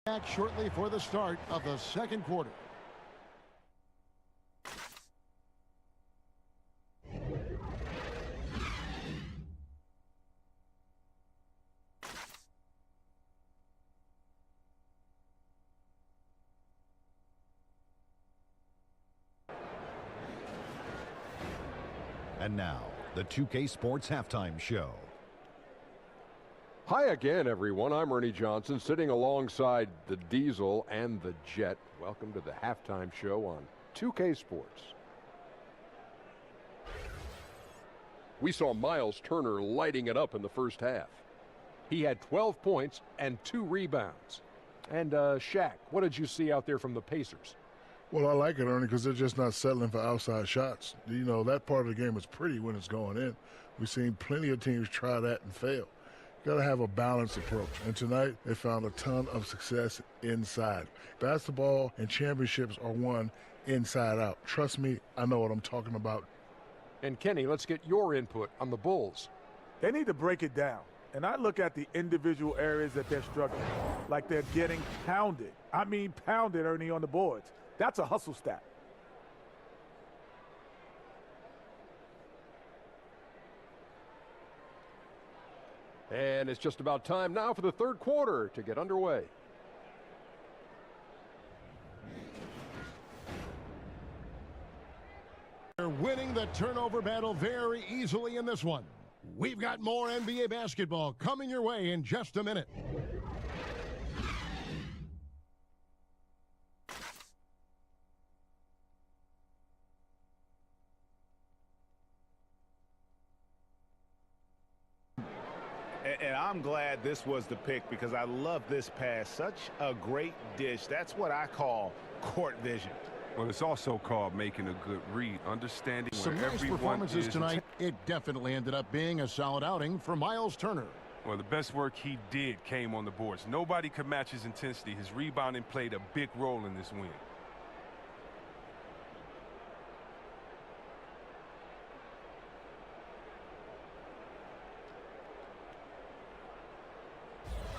Back shortly for the start of the second quarter. And now, the 2K Sports Halftime Show. Hi again, everyone. I'm Ernie Johnson, sitting alongside the Diesel and the Jet. Welcome to the halftime show on 2K Sports. We saw Miles Turner lighting it up in the first half. He had 12 points and 2 rebounds. And Shaq, what did you see out there from the Pacers? Well, I like it, Ernie, because they're just not settling for outside shots. You know, that part of the game is pretty when it's going in. We've seen plenty of teams try that and fail. Got to have a balanced approach. And tonight, they found a ton of success inside. Basketball and championships are won inside out. Trust me, I know what I'm talking about. And Kenny, let's get your input on the Bulls. They need to break it down. And I look at the individual areas that they're struggling, like they're getting pounded. I mean pounded, Ernie, on the boards. That's a hustle stat. And it's just about time now for the third quarter to get underway. They're winning the turnover battle very easily in this one. We've got more NBA basketball coming your way in just a minute. And I'm glad this was the pick because I love this pass. Such a great dish. That's what I call court vision. Well, it's also called making a good read, understanding Some where nice everyone performances is. tonight. It definitely ended up being a solid outing for Miles Turner. Well, the best work he did came on the boards. Nobody could match his intensity. His rebounding played a big role in this win.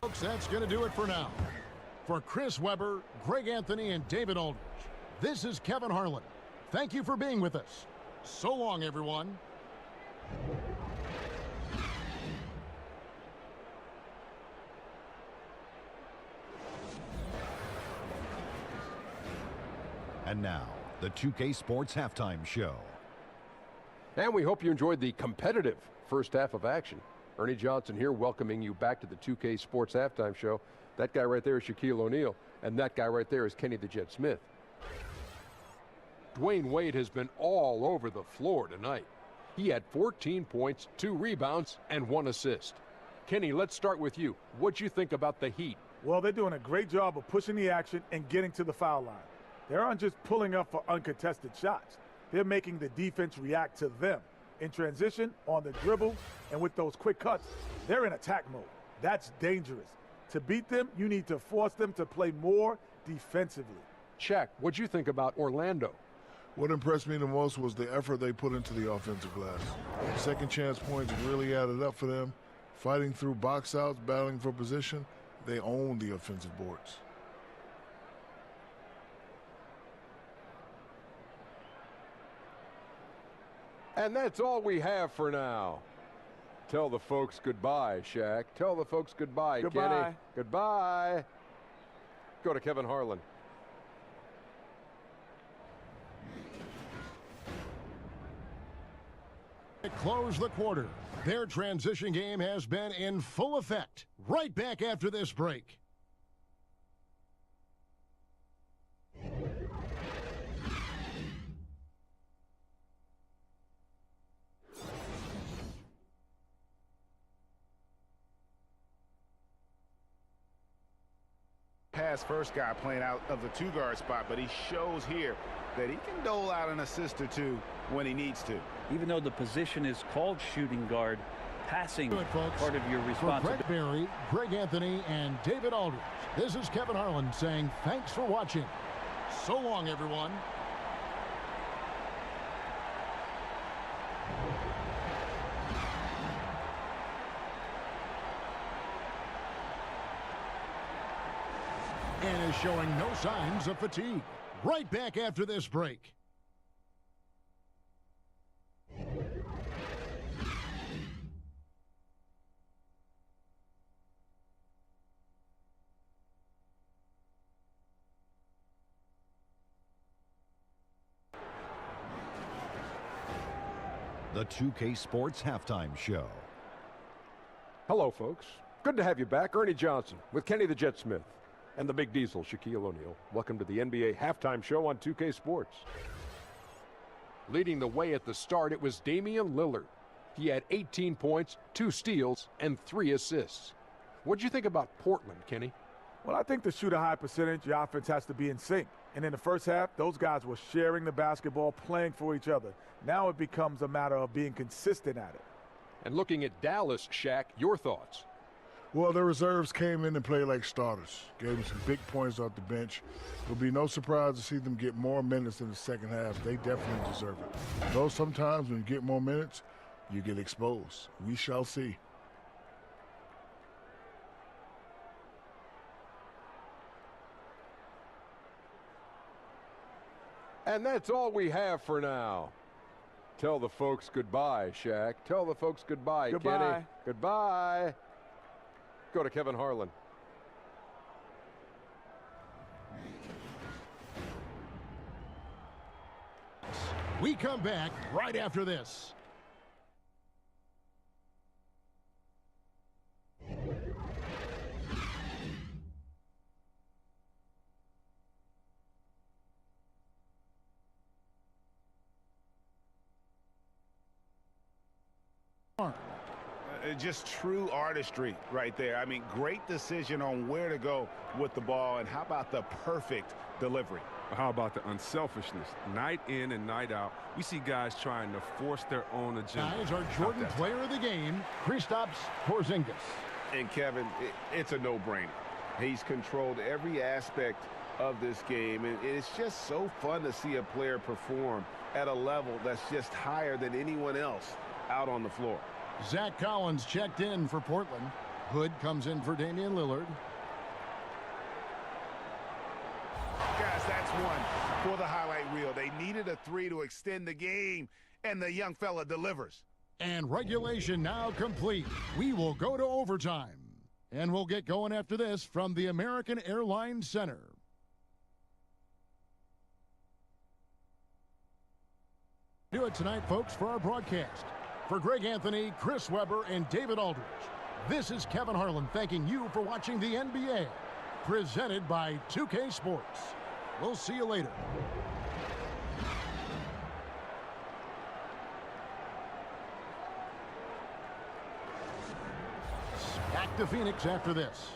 Folks, that's going to do it for now. For Chris Webber, Greg Anthony, and David Aldridge, this is Kevin Harlan. Thank you for being with us. So long, everyone. And now, the 2K Sports Halftime Show. And we hope you enjoyed the competitive first half of action. Ernie Johnson here, welcoming you back to the 2K Sports Halftime Show. That guy right there is Shaquille O'Neal, and that guy right there is Kenny the Jet Smith. Dwayne Wade has been all over the floor tonight. He had 14 points, 2 rebounds, and 1 assist. Kenny, let's start with you. What'd you think about the Heat? Well, they're doing a great job of pushing the action and getting to the foul line. They aren't just pulling up for uncontested shots. They're making the defense react to them. In transition, on the dribble, and with those quick cuts, they're in attack mode. That's dangerous. To beat them, you need to force them to play more defensively. Shaq, what'd you think about Orlando? What impressed me the most was the effort they put into the offensive glass. Second chance points really added up for them. Fighting through box outs, battling for position, they own the offensive boards. And that's all we have for now. Tell the folks goodbye, Shaq. Tell the folks goodbye, Goodbye. Kenny. Goodbye. Go to Kevin Harlan. Close the quarter. Their transition game has been in full effect. Right back after this break. Pass first guy playing out of the 2-guard spot, but he shows here that he can dole out an assist or two when he needs to. Even though the position is called shooting guard, passing Good, folks. part of your For responsibility. Brett Berry, Greg Anthony, and David Aldridge, this is Kevin Harlan saying thanks for watching. So long, everyone. and is showing no signs of fatigue. Right back after this break. The 2K Sports Halftime Show. Hello, folks. Good to have you back. Ernie Johnson with Kenny the Jet Smith and the Big Diesel, Shaquille O'Neal. Welcome to the NBA Halftime Show on 2K Sports. Leading the way at the start, it was Damian Lillard. He had 18 points, 2 steals, and 3 assists. What'd you think about Portland, Kenny? Well, I think to shoot a high percentage, your offense has to be in sync. And in the first half, those guys were sharing the basketball, playing for each other. Now it becomes a matter of being consistent at it. And looking at Dallas, Shaq, your thoughts? Well, the reserves came in and played like starters. Gave them some big points off the bench. It'll be no surprise to see them get more minutes in the second half. They definitely deserve it. Though sometimes when you get more minutes, you get exposed. We shall see. And that's all we have for now. Tell the folks goodbye, Shaq. Tell the folks goodbye, Goodbye. Kenny. Goodbye. Go to Kevin Harlan. We come back right after this. Just true artistry right there. I mean, great decision on where to go with the ball, and how about the perfect delivery? How about the unselfishness? Night in and night out, we see guys trying to force their own agenda. Guys, our Jordan player of the game, Kristaps Porzingis. And Kevin, it's a no-brainer. He's controlled every aspect of this game, and it's just so fun to see a player perform at a level that's just higher than anyone else out on the floor. Zach Collins checked in for Portland. Hood comes in for Damian Lillard. Guys, that's one for the highlight reel. They needed a 3 to extend the game, and the young fella delivers. And regulation now complete. We will go to overtime. And we'll get going after this from the American Airlines Center. Do it tonight, folks, for our broadcast. For Greg Anthony, Chris Webber, and David Aldridge, this is Kevin Harlan thanking you for watching the NBA, presented by 2K Sports. We'll see you later. Back to Phoenix after this.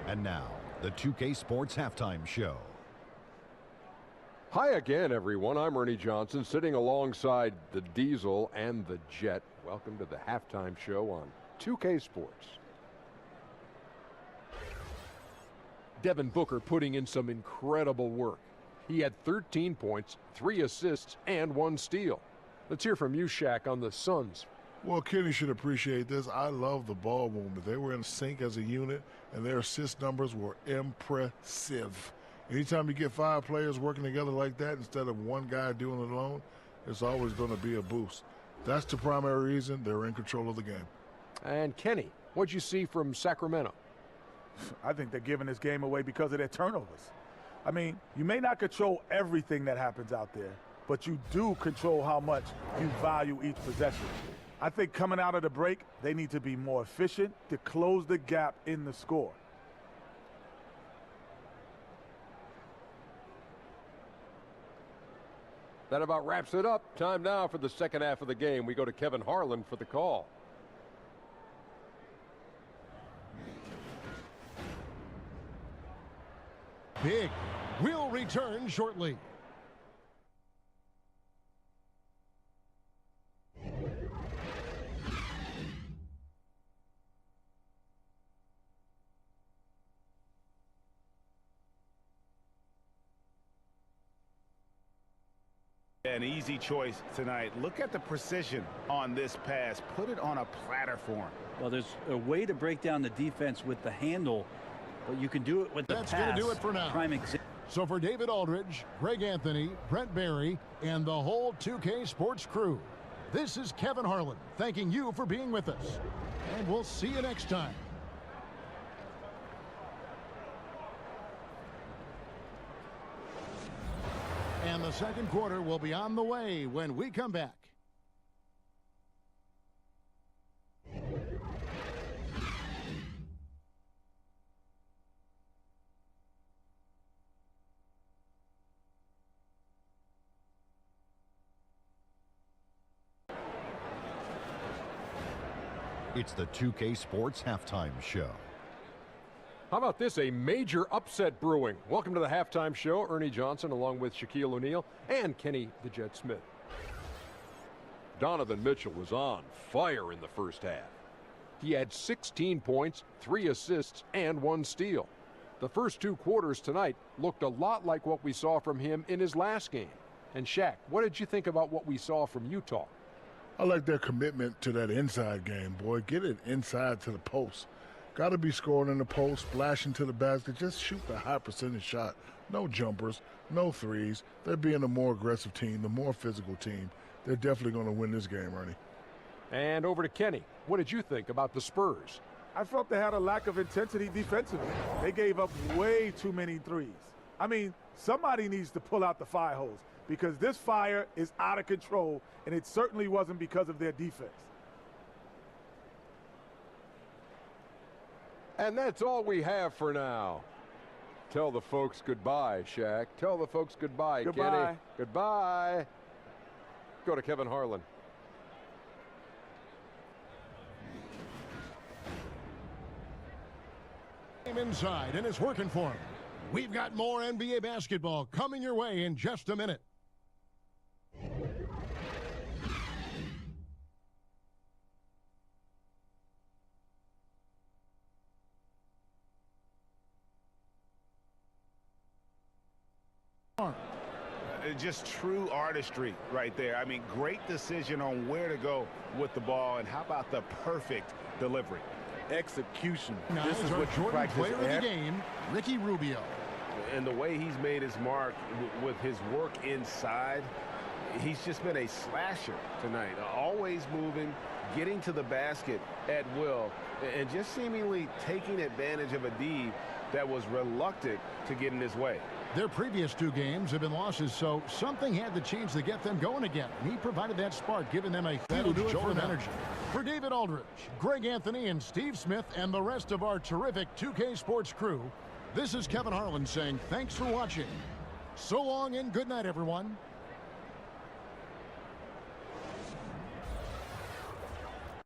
And now, the 2K Sports Halftime Show. Hi again, everyone. I'm Ernie Johnson, sitting alongside the Diesel and the Jet. Welcome to the halftime show on 2K Sports. Devin Booker putting in some incredible work. He had 13 points, 3 assists, and 1 steal. Let's hear from you, Shaq, on the Suns. Well, Kenny should appreciate this. I love the ball movement. They were in sync as a unit, and their assist numbers were impressive. Anytime you get 5 players working together like that instead of one guy doing it alone, it's always going to be a boost. That's the primary reason they're in control of the game. And Kenny, what'd you see from Sacramento? I think they're giving this game away because of their turnovers. I mean, you may not control everything that happens out there, but you do control how much you value each possession. I think coming out of the break, they need to be more efficient to close the gap in the score. That about wraps it up. Time now for the second half of the game. We go to Kevin Harlan for the call. Big will return shortly. An easy choice tonight. Look at the precision on this pass. Put it on a platter for him. Well, there's a way to break down the defense with the handle, but you can do it with the pass. That's going to do it for now. Prime example. So for David Aldridge, Greg Anthony, Brent Barry, and the whole 2K Sports crew, this is Kevin Harlan thanking you for being with us. And we'll see you next time. And the second quarter will be on the way when we come back. It's the 2K Sports Halftime Show. How about this? A major upset brewing. Welcome to the halftime show. Ernie Johnson along with Shaquille O'Neal and Kenny the Jet Smith. Donovan Mitchell was on fire in the first half. He had 16 points, 3 assists, and 1 steal. The first 2 quarters tonight looked a lot like what we saw from him in his last game. And Shaq, what did you think about what we saw from Utah? I like their commitment to that inside game, boy. Get it inside to the post. Got to be scoring in the post, splashing to the basket. Just shoot the high percentage shot. No jumpers, no threes. They're being a more aggressive team, the more physical team. They're definitely going to win this game, Ernie. And over to Kenny. What did you think about the Spurs? I felt they had a lack of intensity defensively. They gave up way too many threes. I mean, somebody needs to pull out the fire hose because this fire is out of control, and it certainly wasn't because of their defense. And that's all we have for now. Tell the folks goodbye, Shaq. Tell the folks goodbye, Goodbye. Kenny. Goodbye. Go to Kevin Harlan. Inside, and it's working for him. We've got more NBA basketball coming your way in just a minute. Just true artistry right there. I mean, great decision on where to go with the ball, and how about the perfect delivery? Execution. Now This is our what you Jordan practice player of the every game, Ricky Rubio. And the way he's made his mark with his work inside, he's just been a slasher tonight. Always moving, getting to the basket at will, and just seemingly taking advantage of a D that was reluctant to get in his way. Their previous 2 games have been losses, so something had to change to get them going again. And he provided that spark, giving them a huge jolt of energy. For David Aldridge, Greg Anthony, and Steve Smith, and the rest of our terrific 2K Sports crew, this is Kevin Harlan saying thanks for watching. So long and good night, everyone.